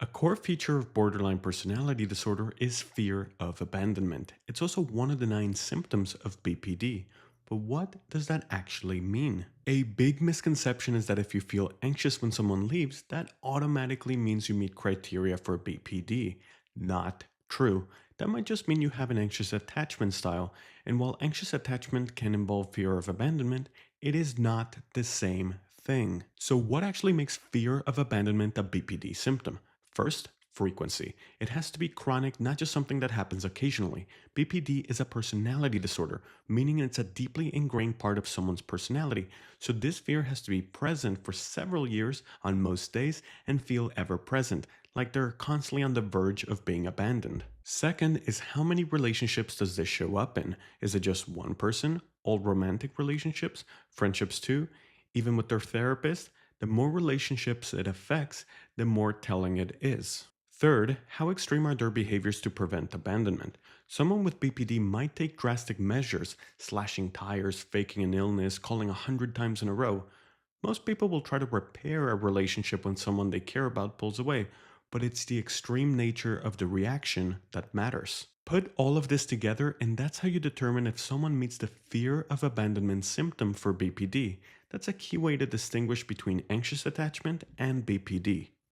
A core feature of borderline personality disorder is fear of abandonment. It's also one of the 9 symptoms of BPD. But what does that actually mean? A big misconception is that if you feel anxious when someone leaves, that automatically means you meet criteria for BPD. Not true. That might just mean you have an anxious attachment style, and while anxious attachment can involve fear of abandonment, it is not the same thing. So, what actually makes fear of abandonment a BPD symptom? First, frequency. It has to be chronic, not just something that happens occasionally. BPD is a personality disorder, meaning it's a deeply ingrained part of someone's personality. So this fear has to be present for several years on most days and feel ever present, like they're constantly on the verge of being abandoned. Second is how many relationships does this show up in? Is it just one person? All romantic relationships? Friendships too? Even with their therapist? The more relationships it affects, the more telling it is. Third, how extreme are their behaviors to prevent abandonment? Someone with BPD might take drastic measures, slashing tires, faking an illness, calling 100 times in a row. Most people will try to repair a relationship when someone they care about pulls away, but it's the extreme nature of the reaction that matters. Put all of this together, and that's how you determine if someone meets the fear of abandonment symptom for BPD. That's a key way to distinguish between anxious attachment and BPD.